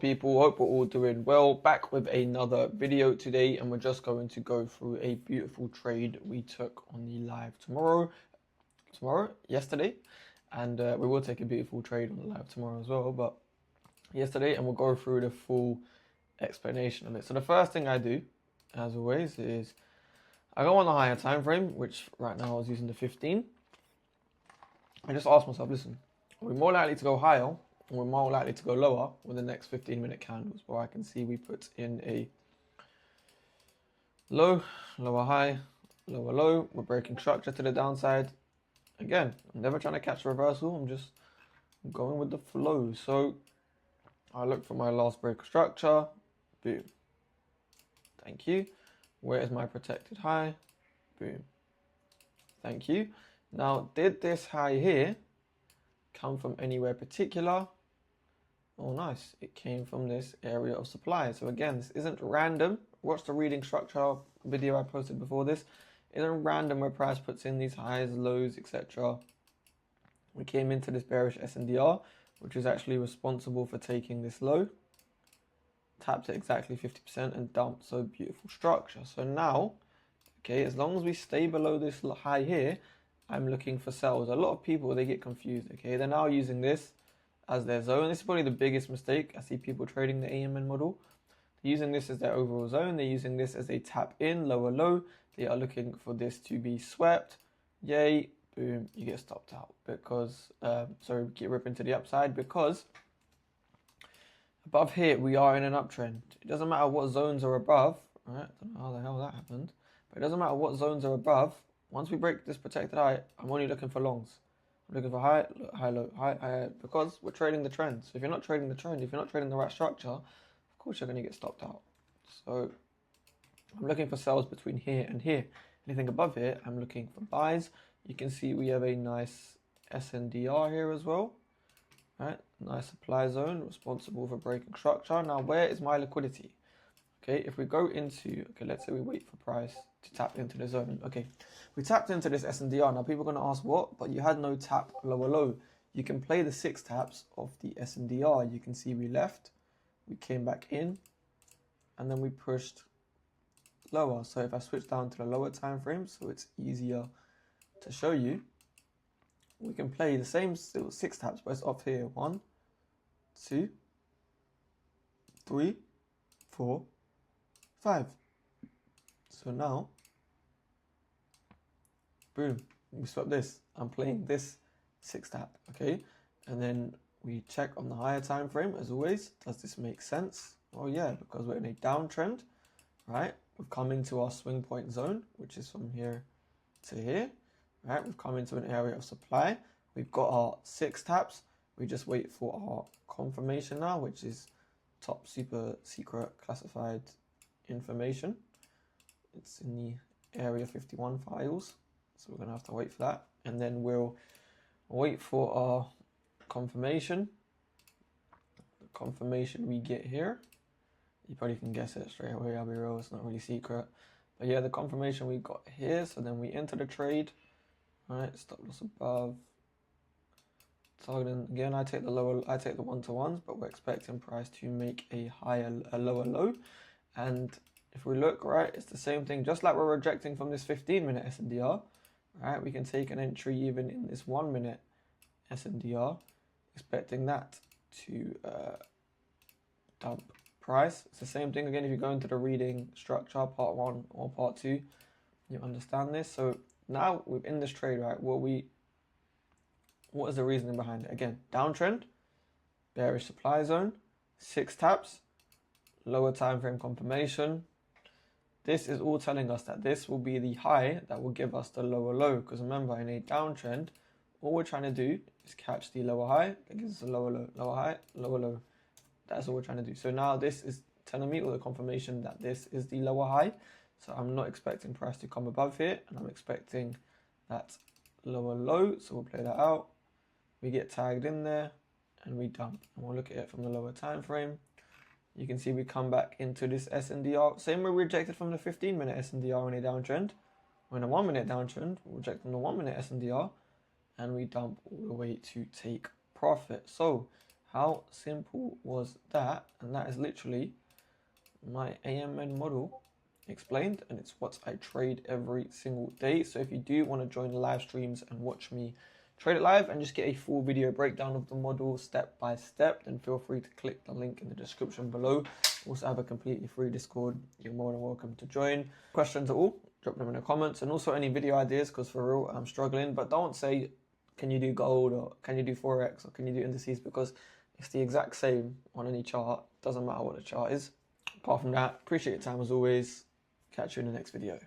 People, hope we're all doing well. Back with another video today, and we're just going to go through a beautiful trade we took on the live yesterday, and we will take a beautiful trade on the live tomorrow as well, but yesterday, and we'll go through the full explanation of it. So the first thing I do, as always, is I go on the higher time frame, which right now I was using the 15. I just ask myself, listen, are we more likely to go higher? We're more likely to go lower with the next 15-minute candles, where I can see we put in a low, lower high, lower low. We're breaking structure to the downside. Again, I'm never trying to catch a reversal. I'm just going with the flow. So I look for my last break of structure. Boom. Thank you. Where is my protected high? Boom. Thank you. Now, did this high here come from anywhere particular? Oh, nice. It came from this area of supply. So again, this isn't random. Watch the reading structure video I posted before this. It isn't random where price puts in these highs, lows, etc. We came into this bearish SNDR, which is actually responsible for taking this low. Tapped it exactly 50% and dumped. So beautiful structure. So now, okay, as long as we stay below this high here, I'm looking for sells. A lot of people, they get confused, okay? They're now using this as their zone. This is probably the biggest mistake. I see people trading the AMN model. They're using this as their overall zone. They're using this as a tap in, lower low. They are looking for this to be swept. Yay, boom, you get stopped out because, get ripping to the upside because above here, we are in an uptrend. It doesn't matter what zones are above, right? I don't know how the hell that happened, but it doesn't matter what zones are above. Once we break this protected high, I'm only looking for longs. I'm looking for high, high, low, high, because we're trading the trend. So if you're not trading the trend, if you're not trading the right structure, of course you're going to get stopped out. So I'm looking for sells between here and here. Anything above here, I'm looking for buys. You can see we have a nice SNDR here as well. Right, nice supply zone, responsible for breaking structure. Now, where is my liquidity? Okay, if we go into, let's say we wait for price to tap into the zone. Okay, we tapped into this SNDR. Now, people are going to ask what? But you had no tap lower low. You can play the 6 taps of the SNDR. You can see we left, we came back in, and then we pushed lower. So if I switch down to the lower time frame, so it's easier to show you, we can play the same still 6 taps, but it's off here. 1, 2, 3, 4, 5. So now, boom, we swap this. I'm playing this 6 tap, okay? And then we check on the higher time frame as always. Does this make sense? Oh yeah, because we're in a downtrend, right? We've come into our swing point zone, which is from here to here, right? We've come into an area of supply. We've got our 6 taps. We just wait for our confirmation now, which is top super secret classified information. It's in the area 51 files, so we're gonna have to wait for that, and then we'll wait for our confirmation. The confirmation we get here, you probably can guess it straight away. I'll be real, it's not really secret, but yeah, the confirmation we got here. So then we enter the trade, right? Stop loss above. Targeting again. I take the lower. I take the 1-to-1s, but we're expecting price to make a lower low, and if we look, right, it's the same thing, just like we're rejecting from this 15-minute SNDR, right? We can take an entry even in this 1-minute SNDR, expecting that to dump price. It's the same thing again if you go into the reading structure, part 1 or part 2, you understand this. So now within this trade, right, what is the reasoning behind it? Again, downtrend, bearish supply zone, 6 taps, lower time frame confirmation. This is all telling us that this will be the high that will give us the lower low. Because remember, in a downtrend, all we're trying to do is catch the lower high. That gives us a lower low, lower high, lower low. That's all we're trying to do. So now this is telling me, or the confirmation, that this is the lower high. So I'm not expecting price to come above here, and I'm expecting that lower low. So we'll play that out. We get tagged in there, and we dump. And we'll look at it from the lower time frame. You can see we come back into this SNDR. Same way we rejected from the 15-minute SNDR in a downtrend. We're in a 1-minute downtrend. We reject from the 1-minute SNDR. And we dump all the way to take profit. So How simple was that? And that is literally my AMN model explained, and it's what I trade every single day. So if you do want to join the live streams and watch me trade it live and just get a full video breakdown of the model step by step, then feel free to click the link in the description below. Also have a completely free Discord. You're more than welcome to join. Questions at all, drop them in the comments, and also any video ideas, because for real I'm struggling. But don't say, can you do gold, or can you do forex, or can you do indices, because it's the exact same on any chart. Doesn't matter what the chart is. Apart from that, appreciate your time as always. Catch you in the next video.